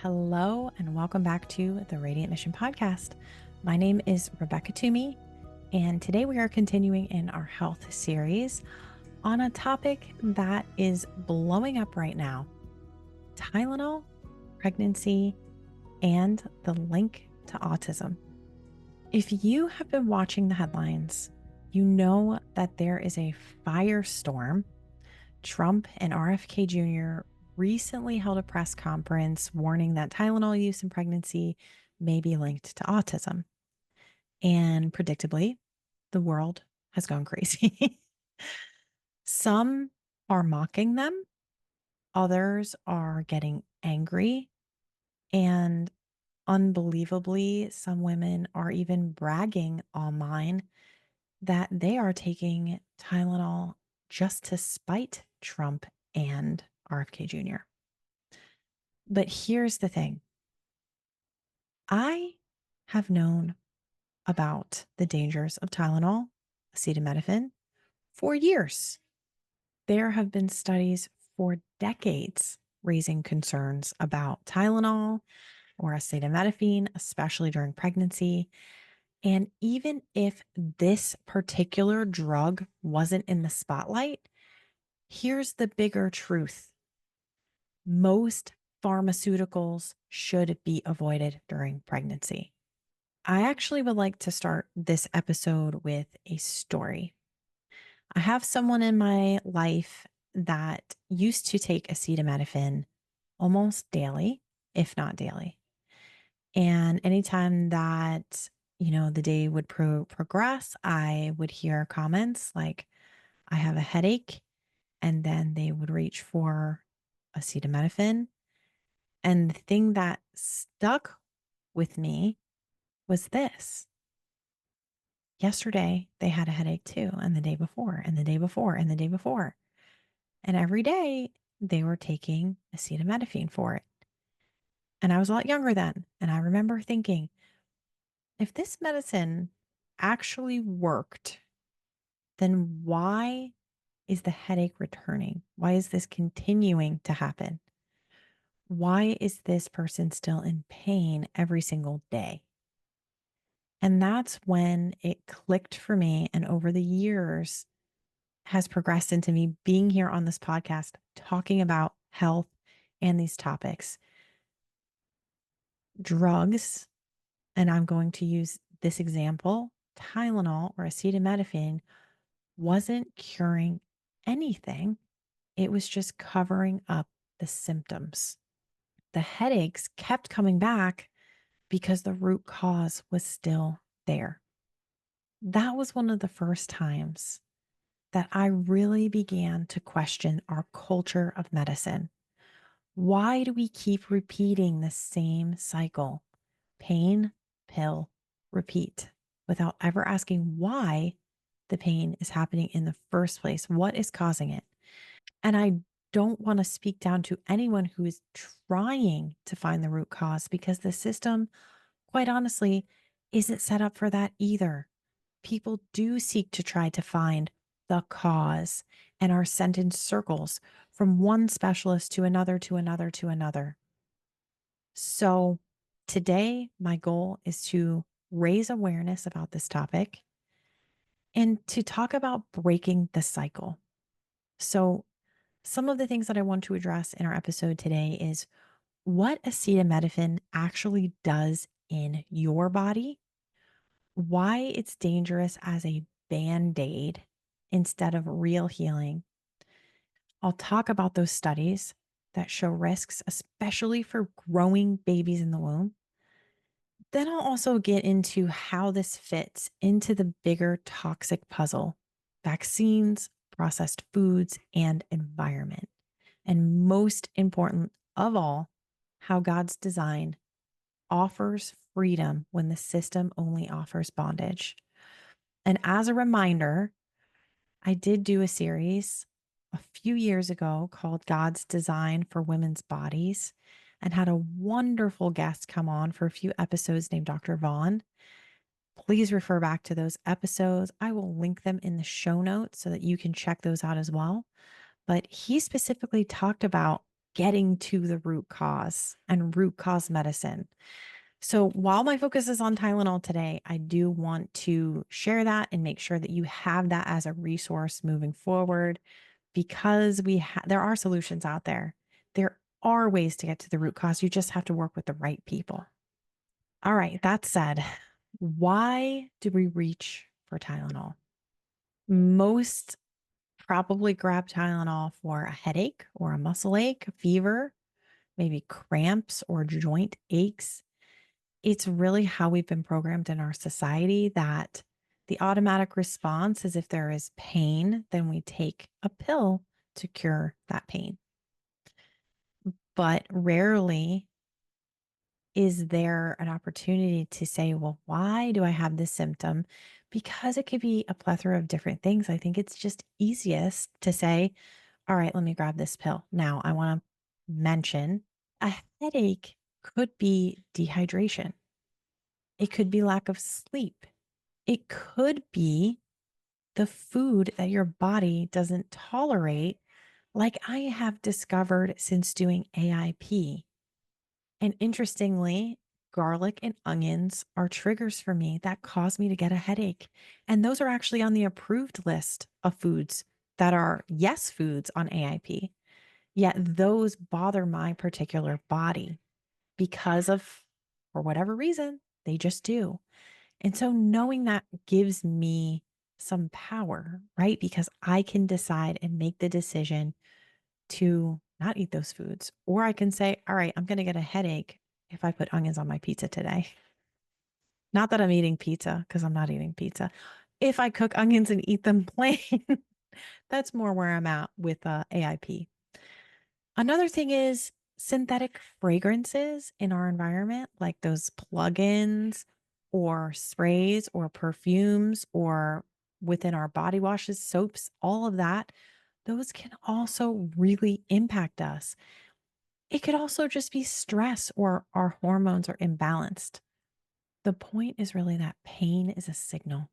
Hello, and welcome back to the Radiant Mission Podcast. My name is Rebecca Twomey, and today we are continuing in our health series on a topic that is blowing up right now: Tylenol, pregnancy, and the link to autism. If you have been watching the headlines, you know that there is a firestorm. Trump and RFK Jr. recently held a press conference warning that Tylenol use in pregnancy may be linked to autism. And predictably, the world has gone crazy. Some are mocking them, others are getting angry, and unbelievably, some women are even bragging online that they are taking Tylenol just to spite Trump and RFK Jr. But here's the thing. I have known about the dangers of Tylenol, acetaminophen, for years. There have been studies for decades raising concerns about Tylenol or acetaminophen, especially during pregnancy. And even if this particular drug wasn't in the spotlight, here's the bigger truth. Most pharmaceuticals should be avoided during pregnancy. I actually would like to start this episode with a story. I have someone in my life that used to take acetaminophen almost daily, if not daily. And anytime that, the day would progress, I would hear comments like, I have a headache. And then they would reach for acetaminophen. And the thing that stuck with me was this. Yesterday, they had a headache too, and the day before, and the day before, and the day before. And every day, they were taking acetaminophen for it. And I was a lot younger then. And I remember thinking, if this medicine actually worked, then why is the headache returning? Why is this continuing to happen? Why is this person still in pain every single day? And that's when it clicked for me. And over the years has progressed into me being here on this podcast, talking about health and these topics. Drugs, and I'm going to use this example, Tylenol or acetaminophen wasn't curing anything. It was just covering up the symptoms. The headaches kept coming back because the root cause was still there. That was one of the first times that I really began to question our culture of medicine. Why do we keep repeating the same cycle? Pain, pill, repeat, without ever asking why the pain is happening in the first place. What is causing it? And I don't want to speak down to anyone who is trying to find the root cause, because the system, quite honestly, isn't set up for that either. People do seek to try to find the cause and are sent in circles from one specialist to another, to another, to another. So today, my goal is to raise awareness about this topic and to talk about breaking the cycle. So some of the things that I want to address in our episode today is what acetaminophen actually does in your body, why it's dangerous as a band-aid instead of real healing. I'll talk about those studies that show risks, especially for growing babies in the womb. Then I'll also get into how this fits into the bigger toxic puzzle: vaccines, processed foods, and environment. And most important of all, how God's design offers freedom when the system only offers bondage. And as a reminder, I did do a series a few years ago called God's Design for Women's Bodies, and had a wonderful guest come on for a few episodes named Dr. Vaughn. Please refer back to those episodes. I will link them in the show notes so that you can check those out as well. But he specifically talked about getting to the root cause and root cause medicine. So while my focus is on Tylenol today, I do want to share that and make sure that you have that as a resource moving forward, because there are solutions out there. There are ways to get to the root cause. You just have to work with the right people. All right, that said, why do we reach for Tylenol? Most probably grab Tylenol for a headache or a muscle ache, a fever, maybe cramps or joint aches. It's really how we've been programmed in our society that the automatic response is if there is pain, then we take a pill to cure that pain. But rarely is there an opportunity to say, well, why do I have this symptom? Because it could be a plethora of different things. I think it's just easiest to say, all right, let me grab this pill. Now, I want to mention a headache could be dehydration. It could be lack of sleep. It could be the food that your body doesn't tolerate, like I have discovered since doing AIP. And interestingly, garlic and onions are triggers for me that cause me to get a headache. And those are actually on the approved list of foods that are yes foods on AIP. Yet those bother my particular body because of, for whatever reason, they just do. And so knowing that gives me some power, right? Because I can decide and make the decision to not eat those foods. Or I can say, all right, I'm going to get a headache if I put onions on my pizza today. Not that I'm eating pizza, because I'm not eating pizza. If I cook onions and eat them plain, that's more where I'm at with AIP. Another thing is synthetic fragrances in our environment, like those plugins or sprays or perfumes or within our body washes, soaps, all of that. Those can also really impact us. It could also just be stress or our hormones are imbalanced. The point is really that pain is a signal.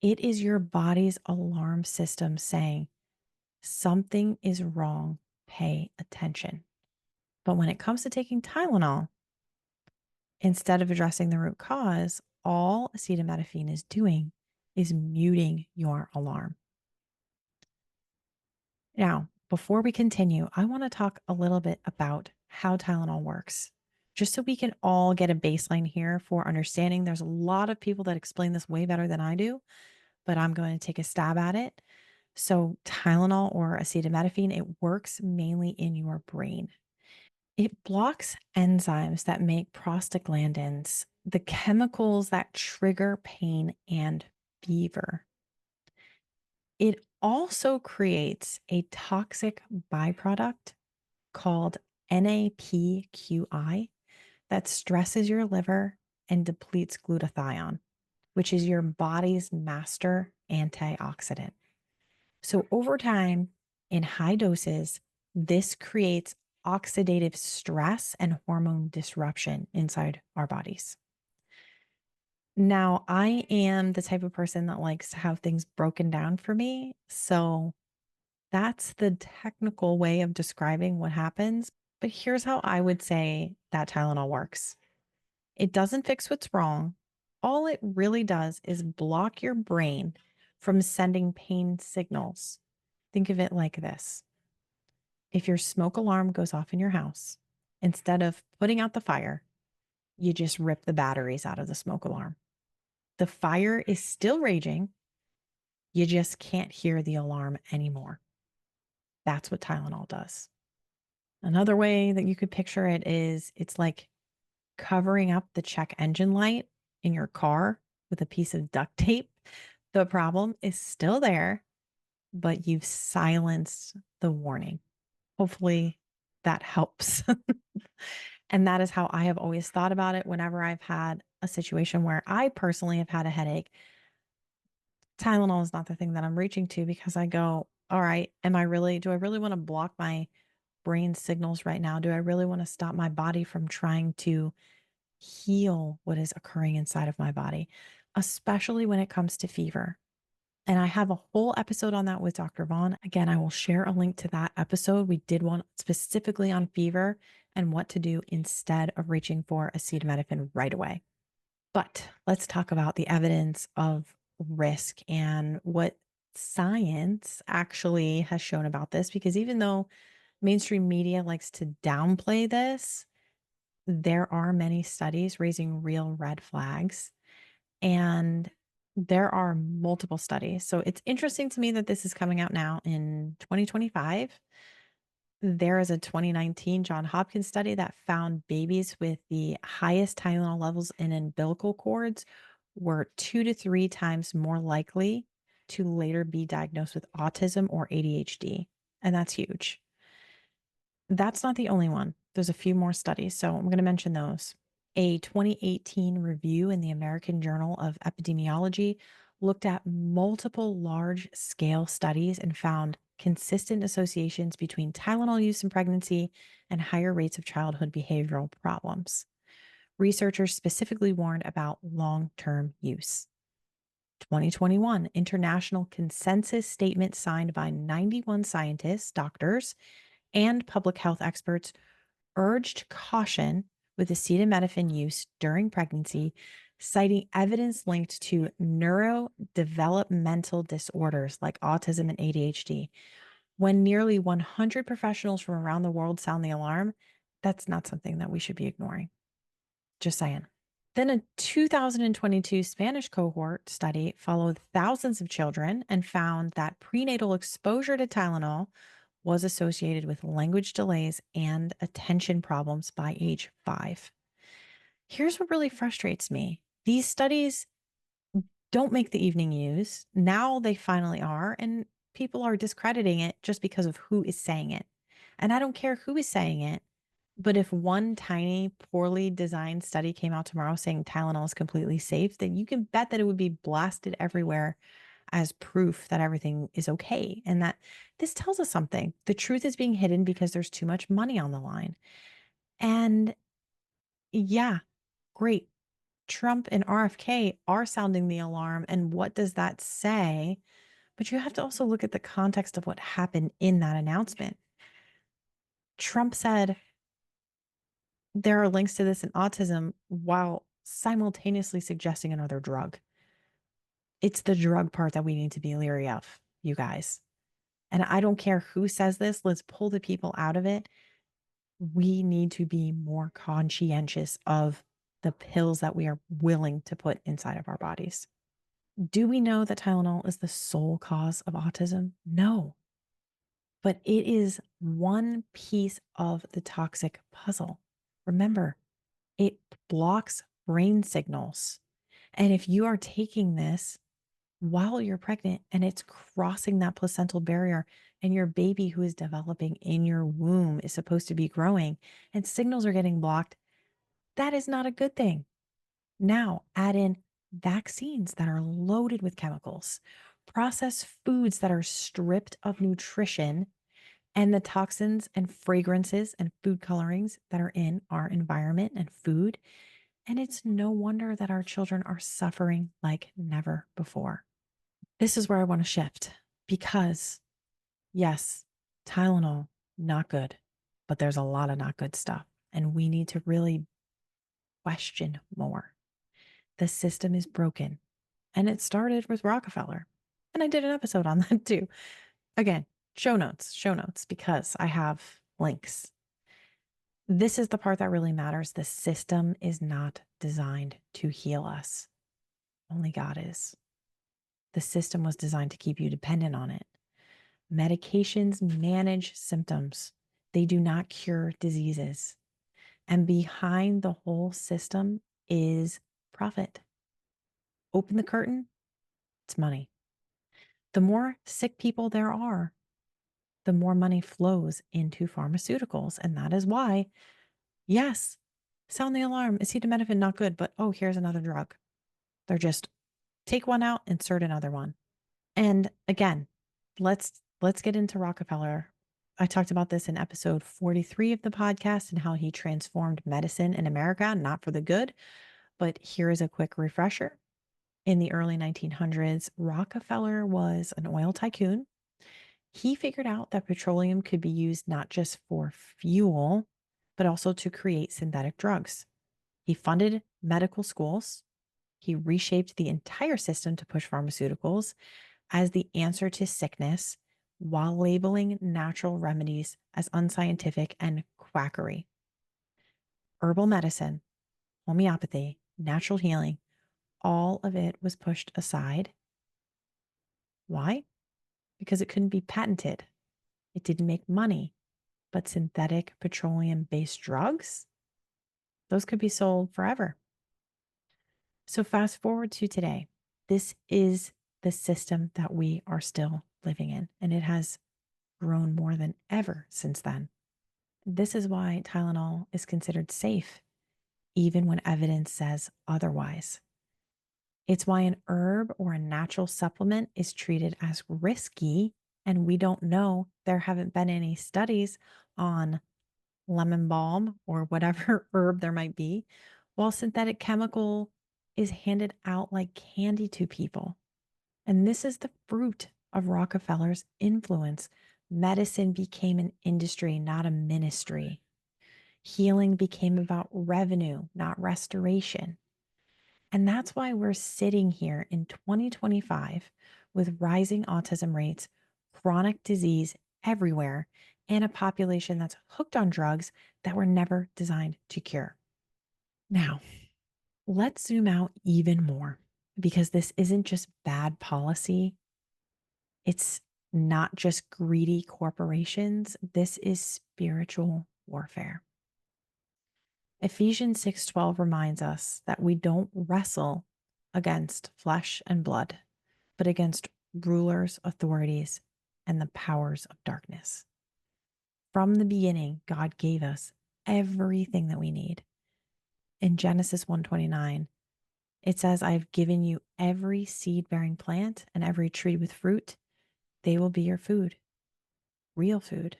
It is your body's alarm system saying something is wrong. Pay attention. But when it comes to taking Tylenol, instead of addressing the root cause, all acetaminophen is doing is muting your alarm. Now, before we continue, I want to talk a little bit about how Tylenol works, just so we can all get a baseline here for understanding. There's a lot of people that explain this way better than I do, but I'm going to take a stab at it. So, Tylenol or acetaminophen, it works mainly in your brain. It blocks enzymes that make prostaglandins, the chemicals that trigger pain and fever. It also creates a toxic byproduct called NAPQI that stresses your liver and depletes glutathione, which is your body's master antioxidant. So over time, in high doses, this creates oxidative stress and hormone disruption inside our bodies. Now, I am the type of person that likes to have things broken down for me. So that's the technical way of describing what happens. But here's how I would say that Tylenol works. It doesn't fix what's wrong. All it really does is block your brain from sending pain signals. Think of it like this. If your smoke alarm goes off in your house, instead of putting out the fire, you just rip the batteries out of the smoke alarm. The fire is still raging. You just can't hear the alarm anymore. That's what Tylenol does. Another way that you could picture it is it's like covering up the check engine light in your car with a piece of duct tape. The problem is still there, but you've silenced the warning. Hopefully that helps. And that is how I have always thought about it whenever I've had a situation where I personally have had a headache. Tylenol is not the thing that I'm reaching to, because I go, all right, do I really want to block my brain signals right now? Do I really want to stop my body from trying to heal what is occurring inside of my body, especially when it comes to fever? And I have a whole episode on that with Dr. Vaughn. Again, I will share a link to that episode. We did one specifically on fever and what to do instead of reaching for acetaminophen right away. But let's talk about the evidence of risk and what science actually has shown about this, because even though mainstream media likes to downplay this, there are many studies raising real red flags, and there are multiple studies. So it's interesting to me that this is coming out now in 2025. There is a 2019 Johns Hopkins study that found babies with the highest Tylenol levels in umbilical cords were 2 to 3 times more likely to later be diagnosed with autism or ADHD. And that's huge. That's not the only one. There's a few more studies, so I'm going to mention those. A 2018 review in the American Journal of Epidemiology looked at multiple large scale studies and found consistent associations between Tylenol use in pregnancy and higher rates of childhood behavioral problems. Researchers specifically warned about long term use. 2021 international consensus statement signed by 91 scientists, doctors, and public health experts urged caution with acetaminophen use during pregnancy, citing evidence linked to neurodevelopmental disorders like autism and ADHD. When nearly 100 professionals from around the world sound the alarm, that's not something that we should be ignoring. Just saying. Then a 2022 Spanish cohort study followed thousands of children and found that prenatal exposure to Tylenol was associated with language delays and attention problems by age 5. Here's what really frustrates me. These studies don't make the evening news. Now they finally are, and people are discrediting it just because of who is saying it. And I don't care who is saying it, but if one tiny, poorly designed study came out tomorrow saying Tylenol is completely safe, then you can bet that it would be blasted everywhere as proof that everything is okay. And that this tells us something. The truth is being hidden because there's too much money on the line. And yeah, great. Trump and RFK are sounding the alarm. And what does that say? But you have to also look at the context of what happened in that announcement. Trump said there are links to this in autism while simultaneously suggesting another drug. It's the drug part that we need to be leery of, you guys. And I don't care who says this, let's pull the people out of it. We need to be more conscientious of the pills that we are willing to put inside of our bodies. Do we know that Tylenol is the sole cause of autism? No. But it is one piece of the toxic puzzle. Remember, it blocks brain signals. And if you are taking this while you're pregnant and it's crossing that placental barrier and your baby who is developing in your womb is supposed to be growing and signals are getting blocked, that is not a good thing. Now add in vaccines that are loaded with chemicals, processed foods that are stripped of nutrition, and the toxins and fragrances and food colorings that are in our environment and food. And it's no wonder that our children are suffering like never before. This is where I want to shift because, yes, Tylenol, not good, but there's a lot of not good stuff. And we need to really question more. The system is broken. And it started with Rockefeller. And I did an episode on that too. Again, show notes, because I have links. This is the part that really matters. The system is not designed to heal us. Only God is. The system was designed to keep you dependent on it. Medications manage symptoms. They do not cure diseases. And behind the whole system is profit. Open the curtain, it's money. The more sick people there are, the more money flows into pharmaceuticals. And that is why, yes, sound the alarm. Acetaminophen, not good, but oh, here's another drug. They're just take one out, insert another one. And again, let's get into Rockefeller. I talked about this in episode 43 of the podcast and how he transformed medicine in America, not for the good, but here is a quick refresher. In the early 1900s, Rockefeller was an oil tycoon. He figured out that petroleum could be used not just for fuel, but also to create synthetic drugs. He funded medical schools. He reshaped the entire system to push pharmaceuticals as the answer to sickness while labeling natural remedies as unscientific and quackery. Herbal medicine, homeopathy, natural healing, all of it was pushed aside. Why? Because it couldn't be patented. It didn't make money. But synthetic petroleum based drugs, those could be sold forever. So, fast forward to today. This is the system that we are still living in, and it has grown more than ever since then. This is why Tylenol is considered safe, even when evidence says otherwise. It's why an herb or a natural supplement is treated as risky, and we don't know. There haven't been any studies on lemon balm or whatever herb there might be, while synthetic chemical is handed out like candy to people. And this is the fruit of Rockefeller's influence. Medicine became an industry, not a ministry. Healing became about revenue, not restoration. And that's why we're sitting here in 2025 with rising autism rates, chronic disease everywhere, and a population that's hooked on drugs that were never designed to cure. Now, let's zoom out even more because this isn't just bad policy. It's not just greedy corporations. This is spiritual warfare. Ephesians 6:12 reminds us that we don't wrestle against flesh and blood, but against rulers, authorities, and the powers of darkness. From the beginning, God gave us everything that we need. In Genesis 1:29, it says, "I've given you every seed-bearing plant and every tree with fruit. They will be your food, real food,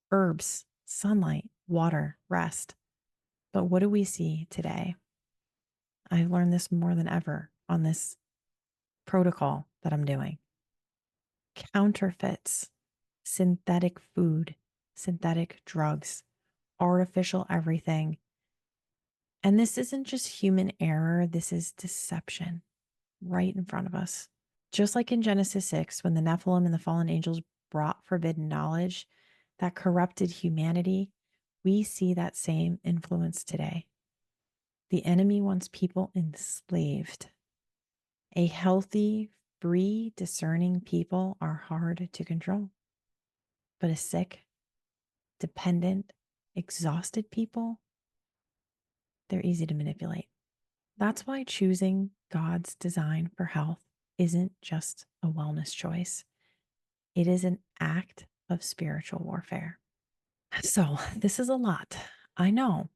herbs, sunlight, water, rest." But what do we see today? I've learned this more than ever on this protocol that I'm doing. Counterfeits, synthetic food, synthetic drugs, artificial everything. And this isn't just human error, this is deception right in front of us. Just like in Genesis 6, when the Nephilim and the fallen angels brought forbidden knowledge that corrupted humanity, we see that same influence today. The enemy wants people enslaved. A healthy, free, discerning people are hard to control. But a sick, dependent, exhausted people, they're easy to manipulate. That's why choosing God's design for health isn't just a wellness choice. It is an act of spiritual warfare. So, this is a lot, I know,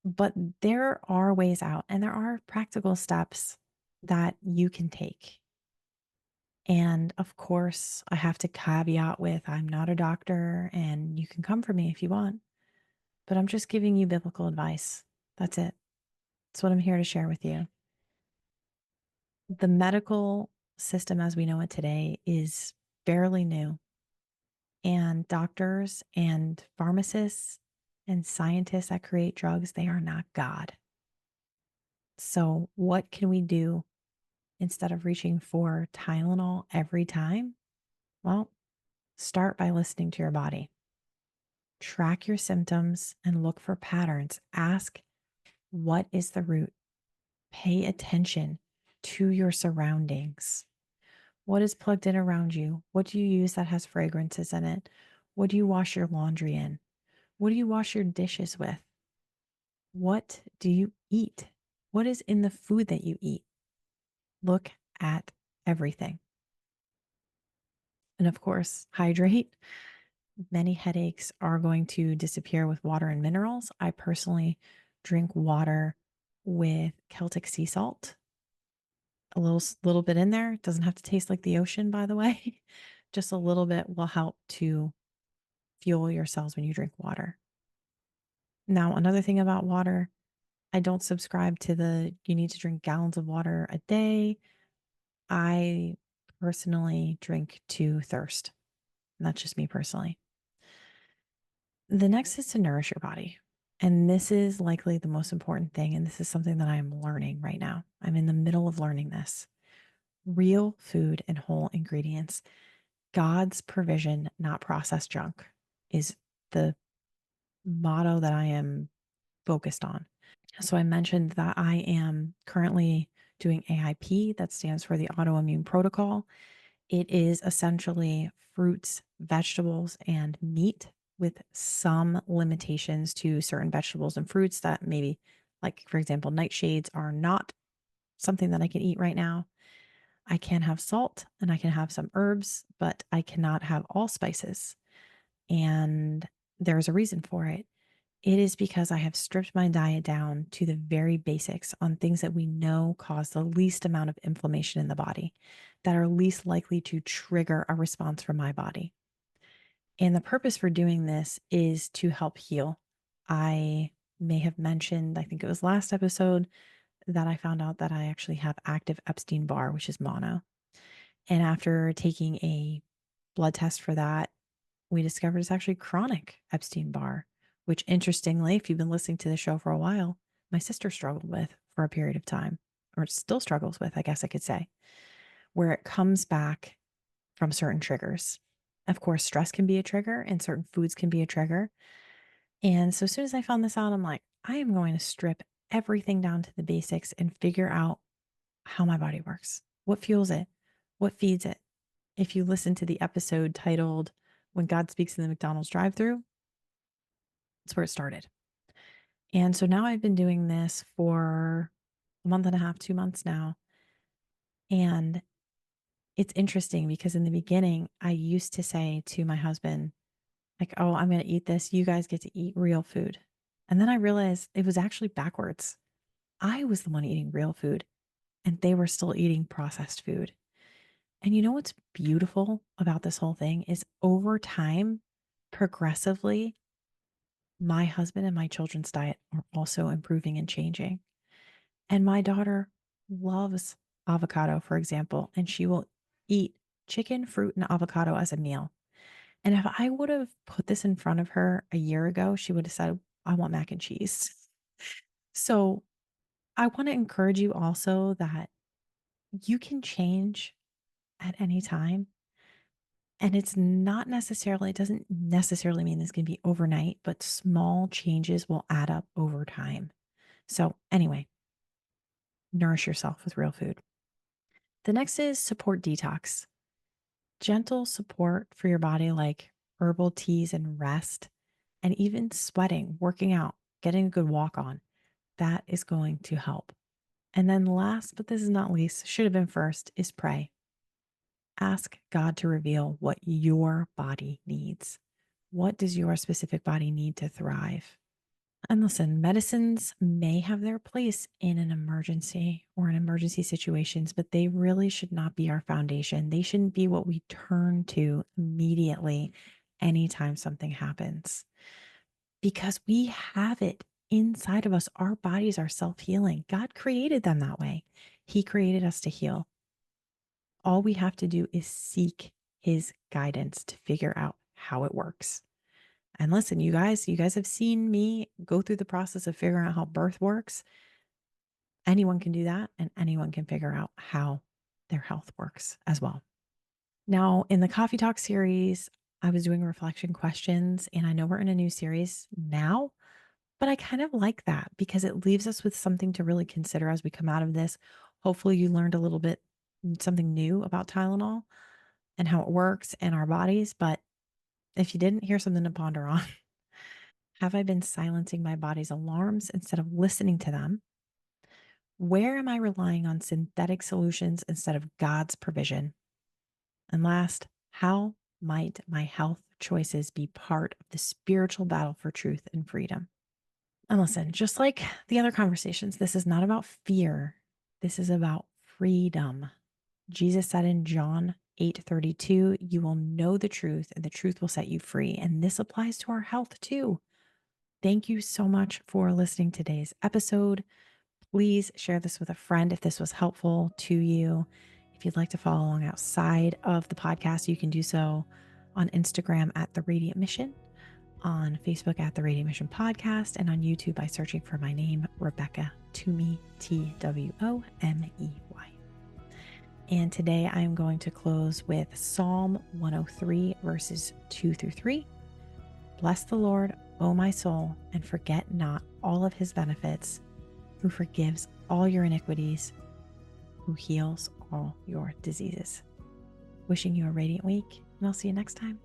but there are ways out and there are practical steps that you can take. And of course, I have to caveat with I'm not a doctor and you can come for me if you want, but I'm just giving you biblical advice. That's it. That's what I'm here to share with you. The medical system as we know it today is fairly new, and doctors and pharmacists and scientists that create drugs, they are not God. So, what can we do instead of reaching for Tylenol every time? Well, start by listening to your body. Track your symptoms and look for patterns. Ask, what is the root? Pay attention to your surroundings. What is plugged in around you? What do you use that has fragrances in it? What do you wash your laundry in? What do you wash your dishes with? What do you eat? What is in the food that you eat? Look at everything. And of course, hydrate. Many headaches are going to disappear with water and minerals. I personally drink water with Celtic sea salt. A little bit in there. It doesn't have to taste like the ocean, by the way. Just a little bit will help to fuel your cells when you drink water. Now, another thing about water, I don't subscribe to the you need to drink gallons of water a day. I personally drink to thirst. And that's just me personally. The next is to nourish your body. And this is likely the most important thing. And this is something that I'm learning right now. I'm in the middle of learning this. Real food and whole ingredients. God's provision, not processed junk, is the motto that I am focused on. So I mentioned that I am currently doing AIP, that stands for the autoimmune protocol. It is essentially fruits, vegetables, and meat with some limitations to certain vegetables and fruits that maybe, like, for example, nightshades are not something that I can eat right now. I can have salt and I can have some herbs, but I cannot have all spices. And there's a reason for it. It is because I have stripped my diet down to the very basics on things that we know cause the least amount of inflammation in the body, that are least likely to trigger a response from my body. And the purpose for doing this is to help heal. I may have mentioned, I think it was last episode, that I found out that I actually have active Epstein-Barr, which is mono. And after taking a blood test for that, we discovered it's actually chronic Epstein-Barr, which, interestingly, if you've been listening to the show for a while, my sister struggled with for a period of time, or still struggles with, I guess I could say, where it comes back from certain triggers. Of course, stress can be a trigger and certain foods can be a trigger. And so as soon as I found this out, I'm like, I am going to strip everything down to the basics and figure out how my body works, what fuels it, what feeds it. If you listen to the episode titled When God Speaks in the McDonald's Drive-Thru, that's where it started. And so now I've been doing this for a month and a half, 2 months now. And it's interesting because in the beginning, I used to say to my husband, like, oh, I'm going to eat this. You guys get to eat real food. And then I realized it was actually backwards. I was the one eating real food and they were still eating processed food. And you know what's beautiful about this whole thing is over time, progressively, my husband and my children's diet are also improving and changing. And my daughter loves avocado, for example, and she will eat chicken, fruit, and avocado as a meal. And if I would have put this in front of her a year ago, she would have said, I want mac and cheese. So I want to encourage you also that you can change at any time. And it doesn't necessarily mean this can be overnight, but small changes will add up over time. So, anyway, nourish yourself with real food. The next is support detox. Gentle support for your body, like herbal teas and rest, and even sweating, working out, getting a good walk on, that is going to help. And then, last but this is not least, should have been first, is pray. Ask God to reveal what your body needs. What does your specific body need to thrive? And listen, medicines may have their place in an emergency or in emergency situations, but they really should not be our foundation. They shouldn't be what we turn to immediately anytime something happens, because we have it inside of us. Our bodies are self-healing. God created them that way. He created us to heal. All we have to do is seek his guidance to figure out how it works. And listen, you guys have seen me go through the process of figuring out how birth works. Anyone can do that, and anyone can figure out how their health works as well. Now, in the Coffee Talk series, I was doing reflection questions, and I know we're in a new series now, but I kind of like that because it leaves us with something to really consider as we come out of this. Hopefully, you learned a little bit, something new about Tylenol and how it works in our bodies. But if you didn't, here's something to ponder on. Have I been silencing my body's alarms instead of listening to them? Where am I relying on synthetic solutions instead of God's provision? And last, how might my health choices be part of the spiritual battle for truth and freedom? And listen, just like the other conversations, this is not about fear. This is about freedom. Jesus said in John 8:32, you will know the truth and the truth will set you free. And this applies to our health too. Thank you so much for listening to today's episode. Please share this with a friend if this was helpful to you. If you'd like to follow along outside of the podcast, you can do so on Instagram at The Radiant Mission, on Facebook at The Radiant Mission Podcast, and on YouTube by searching for my name, Rebecca Twomey, Twomey. And today I am going to close with Psalm 103, verses 2 through 3. Bless the Lord, O my soul, and forget not all of his benefits, who forgives all your iniquities, who heals all your diseases. Wishing you a radiant week, and I'll see you next time.